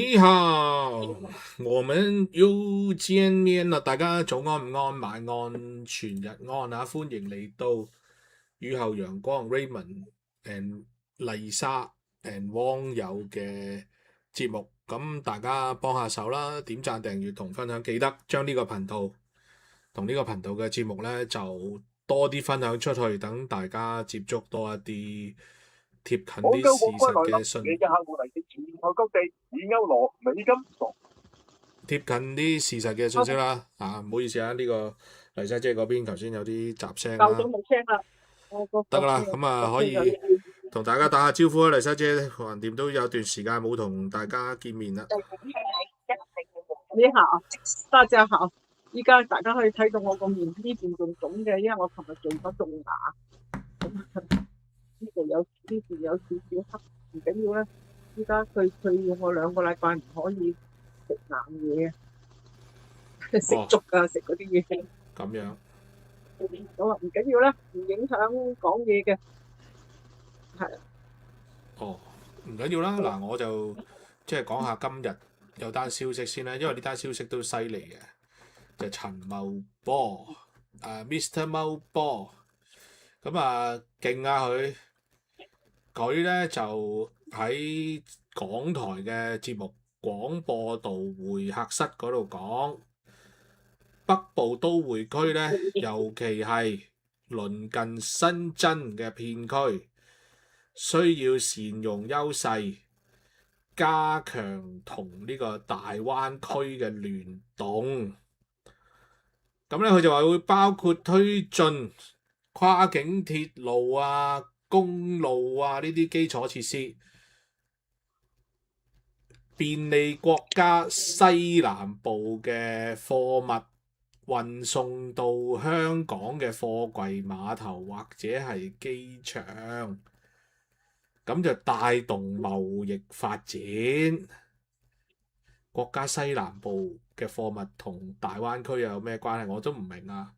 你好，我們又見面啦！大家早安、午安、晚安、全日安啊！歡迎嚟到雨後陽光 Raymond and 麗莎 and 汪友嘅節目。咁大家幫下手啦，點讚、訂閱同分享，記得將呢個頻道同呢個頻道嘅節目呢，就多啲分享出去，等大家接觸多一啲貼近啲事實嘅信。貼近啲事實嘅信息啦，唔好意思啊，呢個麗莎姐嗰邊頭先有啲雜聲啦，得啦，咁啊可以同大家打下招呼啊，麗莎姐，橫掂都有段時間冇同大家見面啦。你好，大家好。依家大家可以睇到我個面呢邊仲腫嘅，因為我琴日做咗種牙，咁呢度有少少黑，唔緊要啦。依家佢要我2個禮拜唔可以食硬嘢，食哦，粥啊，食嗰啲嘢。咁樣。咁啊唔緊要啦，唔影響講嘢嘅，係啊。哦，唔緊要啦，嗱，我就即係講下今日有單消息先啦，因為呢單消息都犀利嘅，就陳茂波Mr. 茂波，咁啊勁啊佢咧就喺港台嘅節目廣播道會客室嗰度講，北部都會區咧，尤其係鄰近新增嘅片區，需要善用優勢，加強同呢個大灣區嘅聯動。咁咧，佢就話會包括推進跨境鐵路啊、公路啊呢啲基礎設施，便利國家西南部嘅貨物運送到香港嘅貨櫃碼頭或者係機場，咁就帶動貿易發展。國家西南部嘅貨物同大灣區有咩關係？我都唔明啊！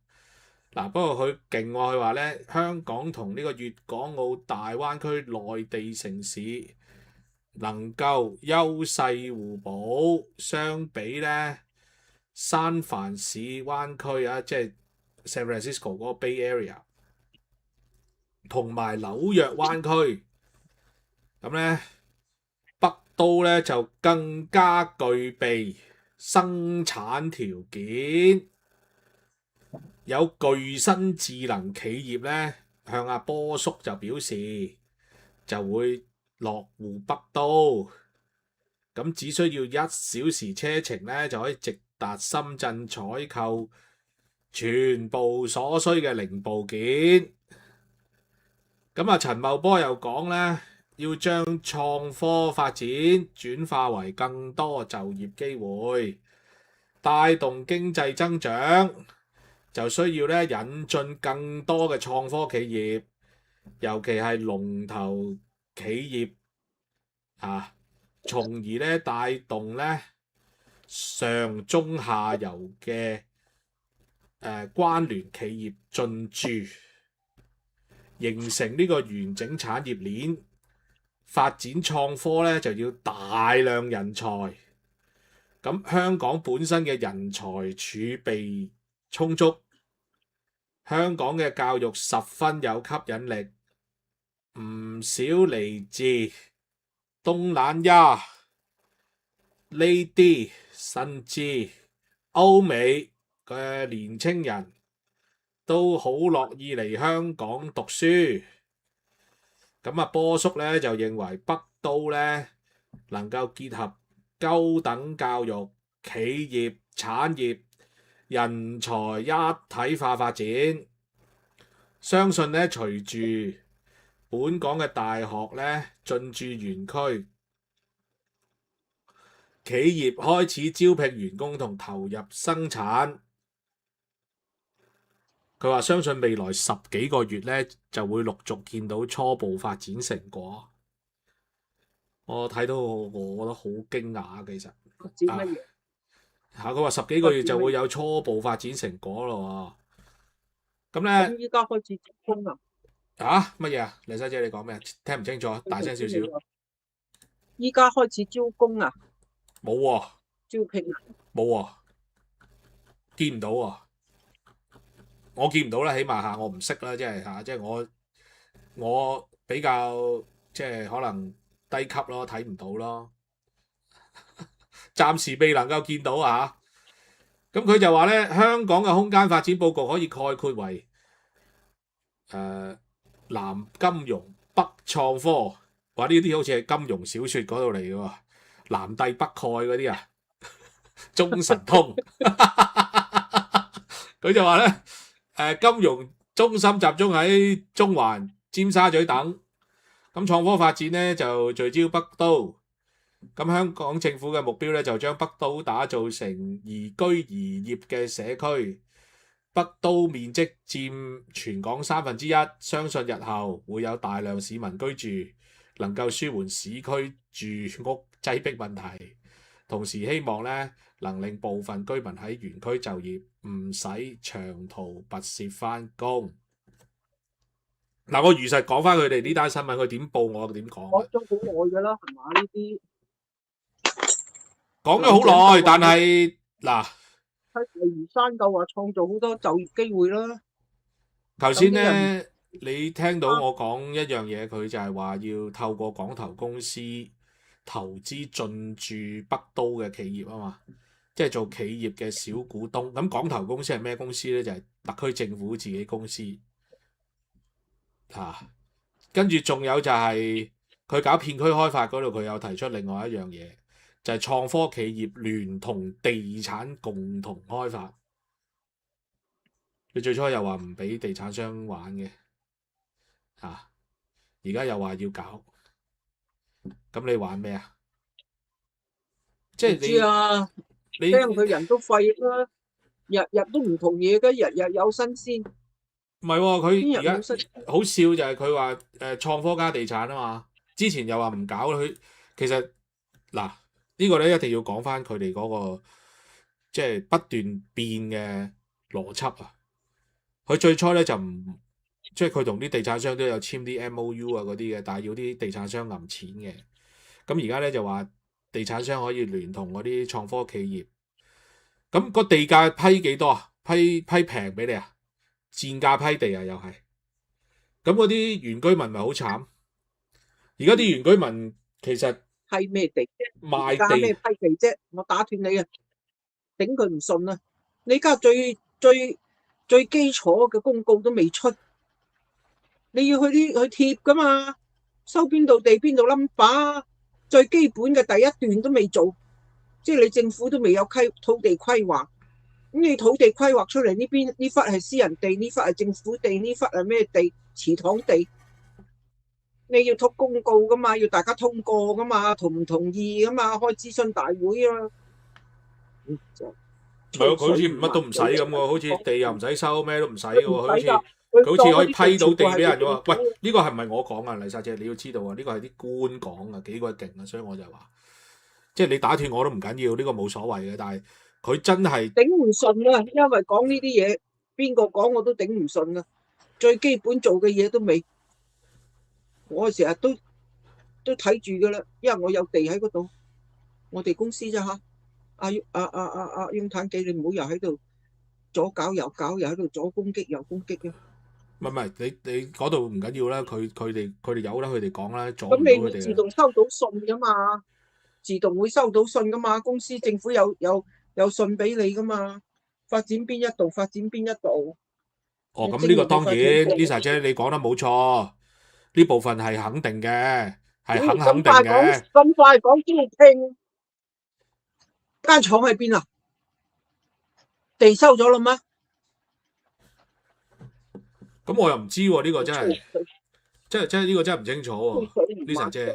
嗱，不過佢勁喎，佢話咧香港同呢個粵港澳大灣區內地城市能夠優勢互補，相比咧三藩市灣區啊，即係 San Francisco 嗰個 Bay Area 同埋紐約灣區，咁咧北都咧就更加具備生產條件。有具新智能企業咧向阿波叔就表示就會落戶北都，咁只需要1小時車程咧就可以直達深圳採購全部所需嘅零部件。咁啊，陳茂波又講咧，要將創科發展轉化為更多就業機會，帶動經濟增長，就需要咧引進更多嘅創科企業，尤其係龍頭企業從而咧帶動咧上中下游嘅關聯企業進駐，形成呢個完整產業鏈。發展創科咧就要大量人才，咁香港本身嘅人才儲備充足，香港嘅教育十分有吸引力，唔少嚟自東南亞呢啲甚至歐美嘅年青人都好樂意嚟香港讀書。咁啊，波叔咧就認為北都咧能夠結合高等教育、企業、產業、人才一體化發展，相信咧隨住本港嘅大學咧進駐園區，企業開始招聘員工同投入生產。佢話相信未來10幾個月咧就會陸續見到初步發展成果。我睇到我覺得好驚訝，其實啊發展乜嘢？佢話10幾個月就會有初步發展成果咯喎。咁咧咁依家開始招工啊？乜嘢啊？黎生姐你講咩？聽唔清楚，大聲少少。依家開始招工啊？冇喎，招聘冇喎，見唔到喎，我見唔到啦，起碼我唔識啦，即係我比較即係可能低級咯，睇唔到咯，暫時未能夠見到啊。咁佢就話咧，香港嘅空間發展佈局可以概括為南金融、北創科，話呢啲好似係金融小説嗰度嚟嘅喎，南帝北丐嗰啲啊，中神通，佢就話咧，金融中心集中喺中環、尖沙咀等，咁創科發展咧就聚焦北都。咁香港政府嘅目標咧，就將北都打造成宜居宜業嘅社區。北都面積佔全港1/3，相信日後會有大量市民居住，能夠舒緩市區住屋擠迫問題。同時希望咧能令部分居民喺園區就業，唔使長途跋涉返工。嗱，我如實講翻佢哋呢單新聞，佢點報我點講？講咗好耐㗎啦，係嘛？呢啲講咗好耐，但係嗱，喺大嶼山夠話創造好多就業機會啦。頭先咧，你聽到我講一樣嘢，佢就係話要透過港投公司投資進駐北都嘅企業啊嘛，即係做企業嘅小股東。咁港投公司係咩公司咧？就係特區政府自己公司啊。跟住仲有就係佢搞片區開發嗰度，佢有提出另外一樣嘢，就係創科企業聯同地產共同開發。佢最初又話唔俾地產商玩嘅，而家又話要搞，咁你玩咩啊？即係知啊，你聽佢人都廢啦，日日都唔同嘢嘅，日日有新鮮。唔係喎，佢而家邊日冇新鮮？好笑就係佢話創科加地產啊嘛，之前又話唔搞佢，其實嗱呢個咧一定要講翻佢哋嗰個即係不斷變嘅邏輯啊！佢最初咧就唔即係佢同啲地產商都有簽啲 MOU 啊嗰啲嘅，但係要啲地產商揞錢嘅。咁而家咧就話地產商可以聯同嗰啲創科企業，咁個地價批幾多啊？批平俾你啊？賤價批地啊又係，咁嗰啲原居民咪好慘？而家啲原居民其實批咩地啫？賣加咩地批地啫？我打斷你啊！頂佢唔順啊！你而家最基礎嘅公告都未出，你要去貼噶嘛？收邊度地邊度 number，最基本嘅第一段都未做，即係你政府都未有土地規劃。咁你土地規劃出嚟呢邊呢忽係私人地，呢忽係政府地，呢忽係咩地？祠堂地，你要出公告噶嘛？要大家通過噶嘛？同唔同意噶嘛？開諮詢大會啊！唔係佢好似乜都唔使咁喎，好似地又唔使收，咩都唔使嘅喎，佢好似可以批到地俾人嘅喎。喂，呢個係唔係我講啊，黎莎姐，你要知道啊，呢個係啲官講啊，幾鬼勁啊，所以我就話，即係你打斷我都唔緊要，呢個冇所謂嘅，但係佢真係頂唔順啊，因為講呢啲嘢，邊個講我都頂唔順啊。最基本做嘅嘢都未，我成日都睇住噶啦，因為我有地喺嗰度，我哋公司咋吓。雍坦記，你唔好又喺度左搞右搞，又喺度左攻擊右攻擊嘅。唔係你嗰度唔緊要啦，佢哋有啦，佢哋講啦，阻唔咁到佢哋你自動收到信噶嘛？自動會收到信噶嘛？公司政府有信俾你噶嘛？發展邊一度發展邊一度。哦，咁呢個當然 ，Lisa 姐你講得冇錯，呢部分係肯定嘅，係肯定嘅。咁快講招聘，間廠喺邊啊？地收咗啦咩？咁我又唔知喎，呢個真係呢個真係唔清楚喎，Lisa 姐，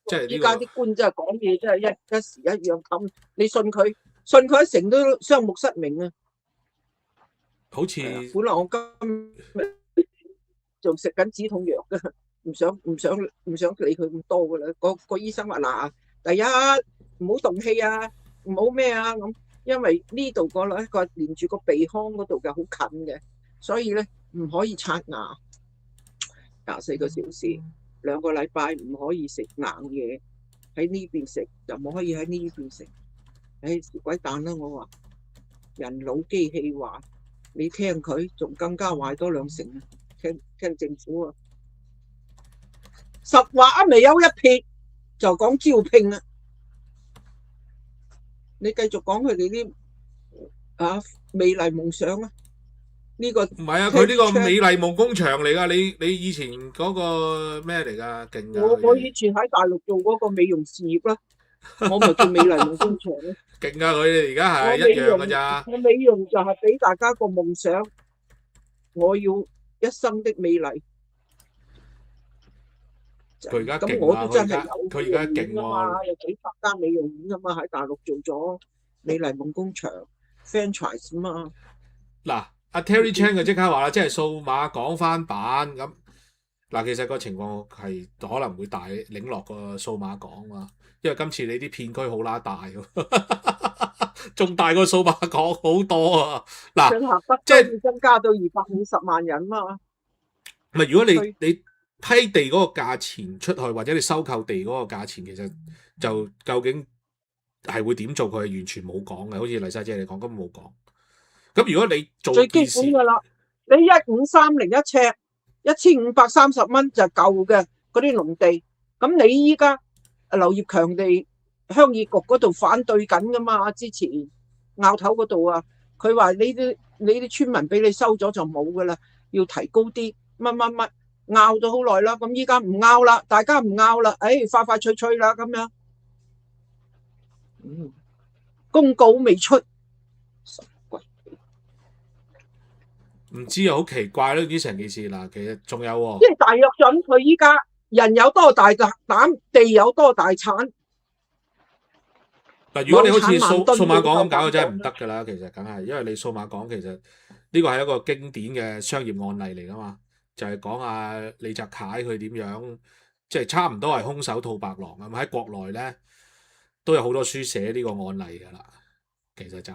即係呢依家啲官真係講嘢真係一時一樣咁，你信佢一成都雙目失明啊！好似本來我今日仲食緊止痛藥㗎，唔想理佢咁多噶啦。個醫生話嗱，第一唔好動氣啊，唔好咩啊咁，因為呢度一個連住個鼻腔嗰度嘅好近嘅，所以咧唔可以刷牙，24個小時，2個禮拜唔可以食硬嘢，喺呢邊食，就冇可以喺呢邊食。唉，是鬼蛋啦！我話人老機器壞，你聽佢仲更加壞多兩成啊！聽政府啊，實話啊未有一撇就講招聘啊！你繼續講佢哋啲美麗夢想啊！呢個唔係啊，佢呢個美麗夢工場嚟㗎。你以前嗰個咩嚟㗎？勁㗎！我以前喺大陸做嗰個美容事業啦，我咪叫美麗夢工場咯。勁㗎！佢哋而家係一樣㗎咋。我美容就係俾大家個夢想，我要一生的美麗。佢而家咁勁啊！我都真係有佢而家勁㗎嘛，有幾百間美容院㗎嘛，喺大陸做咗美麗夢工場 franchise 嘛。嗱，阿 Terry Chan 佢即刻話啦，即係數碼港翻版咁。嗱，其實個情況係可能會大領落個數碼港啊，因為今次你啲片區好拉大喎，仲大過數碼港好多啊！嗱，即係要增加到250萬人嘛。唔係如果你批地嗰個價錢出去，或者你收購地嗰個價錢，其實就究竟係會點做，佢係完全冇講嘅，好似麗莎姐你講根本冇講。咁如果你做最基本㗎啦，你1530一尺，1530蚊就舊嘅嗰啲農地，咁你依家劉業強地鄉議局嗰度反對緊㗎嘛？之前拗頭嗰度啊，佢話你啲村民俾你收咗就冇㗎啦，要提高啲乜乜乜，拗咗好耐啦，咁依家唔拗啦，大家唔拗啦，快快脆脆啦咁樣。公告未出。唔知啊，好奇怪咯！呢成件事嗱，其實仲有喎，即係大約準佢依家人有多大膽，地有多大產。嗱，如果你好似數碼港咁搞，真係唔得㗎啦。其實梗係，因為你數碼港其實呢個係一個經典嘅商業案例嚟㗎嘛，就係講阿李澤楷佢點樣，即係差唔多係空手套白狼啊！喺國內咧都有好多書寫呢個案例㗎啦。其實就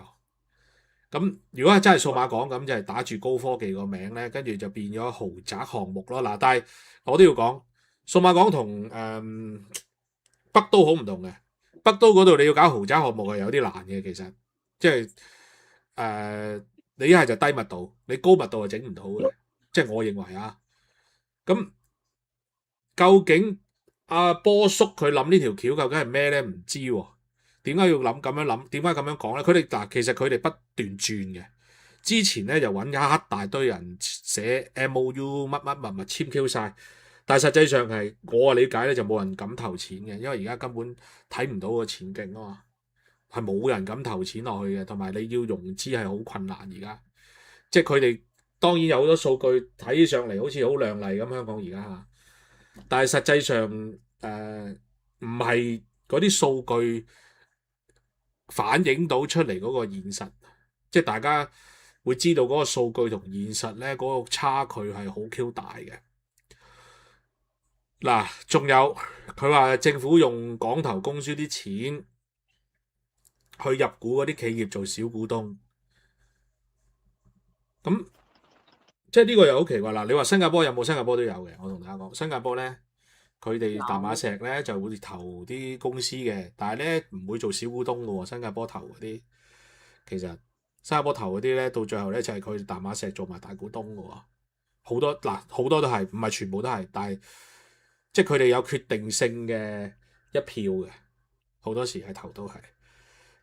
咁，如果係真係數碼港咁，就係打住高科技個名咧，跟住就變咗豪宅項目咯。嗱，但係我都要講，數碼港同北都好唔同嘅。北都嗰度你要搞豪宅項目係有啲難嘅，其實即係你一係就低密度，你高密度係整唔到嘅，即係我認為啊。咁究竟阿波叔佢諗呢條橋究竟係咩咧？唔知喎。點解要咁樣諗？點解咁樣講咧？佢哋嗱，其實佢哋不斷轉嘅。之前咧就揾一大堆人寫 MOU 乜乜物簽 Q 晒，但係實際上係我理解咧就冇人敢投錢嘅，因為而家根本睇唔到個前景啊嘛，係冇人敢投錢落去嘅，同埋你要融資係好困難而家。即係佢哋當然有好多數據睇上嚟好似好亮麗咁，香港而家嚇，但係實際上唔係嗰啲數據反映到出嚟嗰個現實，即係大家會知道嗰個數據同現實咧嗰個差距係好 Q 大嘅。嗱，仲有佢話政府用港投公司啲錢去入股嗰啲企業做小股東，咁即係呢個又好奇怪啦。你話新加坡有冇？新加坡都有嘅。我同大家講，新加坡咧，佢哋淡馬錫咧就會投啲公司嘅，但係咧唔會做小股東嘅喎。新加坡投嗰啲，其實新加坡投嗰啲咧，到最後咧就係佢淡馬錫做埋大股東嘅喎。好多嗱，好多都係，唔係全部都係，但係即係佢哋有決定性嘅一票嘅，好多時係投都係。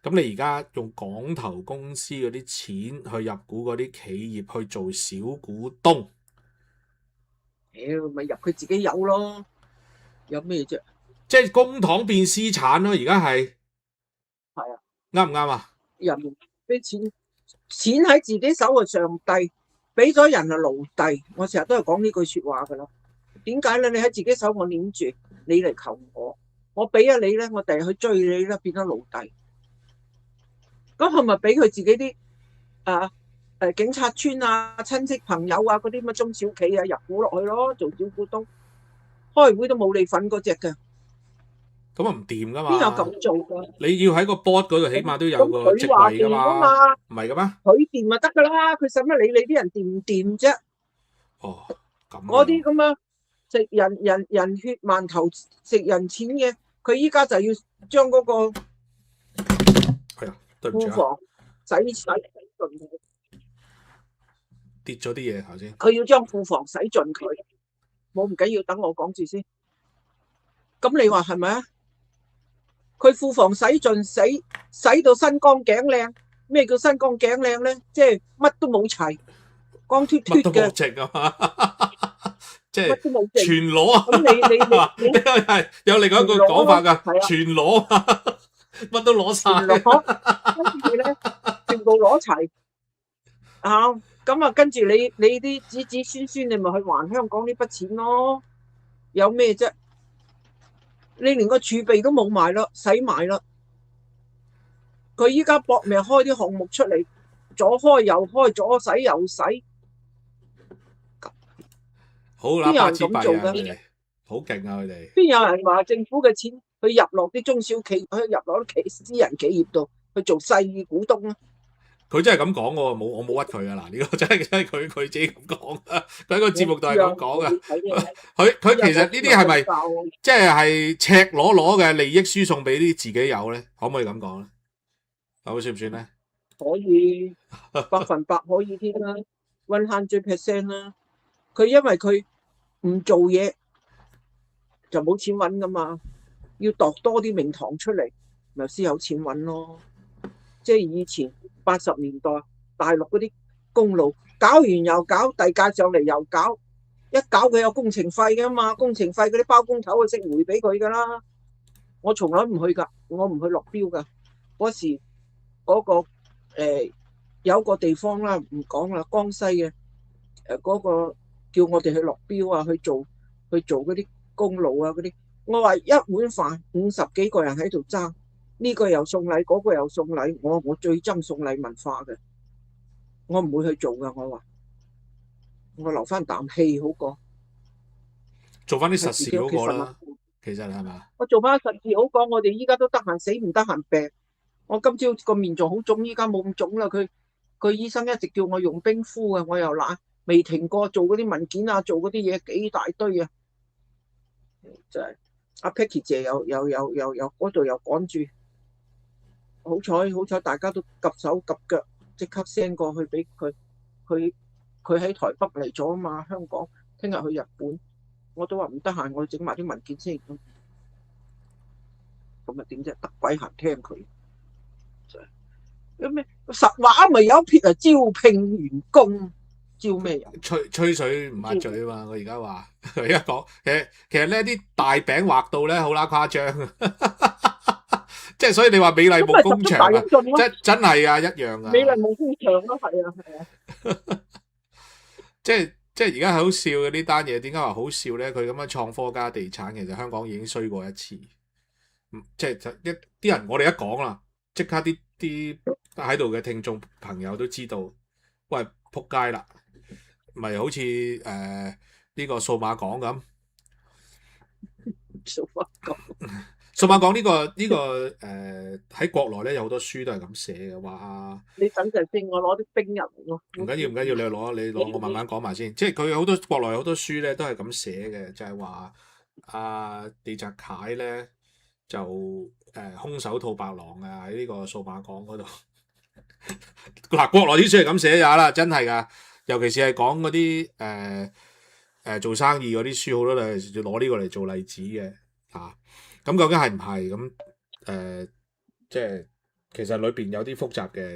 咁你而家用港投公司嗰啲錢去入股嗰啲企業去做小股東，咪入佢自己有咯，有咩啫？即係公帑變私產咯，而家係啊，啱唔啱啊？人啲錢喺自己手係上帝，俾咗人係奴隸。我成日都係講呢句説話噶啦。點解咧？你喺自己手我捏住，你嚟求我俾咗你咧，我第日去追你咧，變咗奴隸。咁係咪俾佢自己啲警察村啊、親戚朋友啊嗰啲乜中小企啊入股落去咯，做小股東，開會都冇你份嗰隻嘅，咁啊唔掂噶嘛？邊有咁做噶？你要喺個 board 嗰度，起碼都有個職位噶嘛？唔係噶咩？佢掂咪得噶啦，佢使乜理你啲人掂唔掂啫？哦，咁嗰啲咁樣食人血饅頭、食人錢嘅，佢依家就要將嗰個係啊，對唔住啊，庫房洗盡佢，跌咗啲嘢頭先。佢要將庫房洗盡佢。冇唔緊要，等我講住先。咁你話係咪啊？佢庫房洗盡洗到身光頸靚。咩叫身光頸靚咧？即係乜都冇齊，光脫脫乜都冇嘅，剩啊嘛，即係乜都冇剩。全裸啊！咁你係有另外一個講法㗎，係啊，全裸啊，乜都攞晒。全裸，跟住咧全部攞齊啊！咁啊，跟住你啲子子孫孫，你咪去還香港呢筆錢咯。有咩啫？你連個儲備都冇埋啦，使埋啦。佢依家搏命開啲項目出嚟，左開右開，左使右使，好啦，邊有人巴之閉啊！咁做㗎？佢哋好勁啊！佢哋邊有人話政府嘅錢去入落啲中小企，去入落啲私人企業度去做細股東啊？佢真係咁講喎，我冇屈佢啊！嗱，呢個真係佢自己咁講啊！佢喺個節目度係咁講啊！佢其實呢啲係咪即係赤裸裸嘅利益輸送俾啲自己友咧？可唔可以咁講咧？咁算唔算咧？可以100%可以添啦，100%啦。佢因為佢唔做嘢就冇錢揾噶嘛，要度多啲名堂出嚟，咪先有錢揾咯。即係以前80年代大陸嗰啲公路搞完又搞，遞界上嚟又搞，一搞佢有工程費噶嘛，工程費嗰啲包工頭就識回俾佢噶啦。我從來唔去噶，我唔去落標噶。嗰時嗰個有個地方啦，唔講啦，江西嘅嗰個叫我哋去落標啊，去做嗰啲公路啊嗰啲。我話一碗飯50幾個人喺度爭，呢個又送禮，嗰個又送禮，我最憎送禮文化嘅，我唔會去做噶。我話我留翻啖氣好過，做翻啲實事好過啦。其實係嘛？我做翻實事好過。我哋依家都得閒死唔得閒病。我今朝個面仲好腫，依家冇咁腫啦。佢醫生一直叫我用冰敷啊，我又懶，未停過做嗰啲文件啊，做嗰啲嘢幾大堆啊。就係阿 Peggy 姐又嗰度又趕住，好彩大家都及手及腳，即刻 send 過去俾佢。佢喺台北嚟咗啊嘛，香港聽日去日本，我都話唔得閒，我整埋啲文件先。咁啊點啫？得鬼閒聽佢。咩實話咪有一撇啊？招聘員工，招咩人？吹水唔抹嘴啊嘛！我而家話，佢而家講，其實呢啲大餅畫到咧好啦誇張，即係所以你話美麗夢工場啊，真係啊一樣啊！美麗夢工場咯，係啊，即係而家係好笑嘅呢單嘢，點解話好笑咧？佢咁樣創科加地產，其實香港已經衰過一次。即係啲人，我哋一講啦，即刻啲喺度嘅聽眾朋友都知道，喂，撲街啦！咪好似呢個數碼港咁，數碼港呢個喺國內咧有好多書都係咁寫嘅，話你等陣先，我攞啲冰入嚟咯。唔緊要，你攞，我慢慢講埋先。即係佢好多國內好多書咧都係咁寫嘅，就係話地澤楷咧就空手套白狼啊喺呢個數碼港嗰度。嗱，國內啲書係咁寫㗎啦，真係㗎。尤其是係講嗰啲做生意嗰啲書，好多都係攞呢個嚟做例子嘅嚇。咁究竟係唔係咁？即係其實裏邊有啲複雜嘅。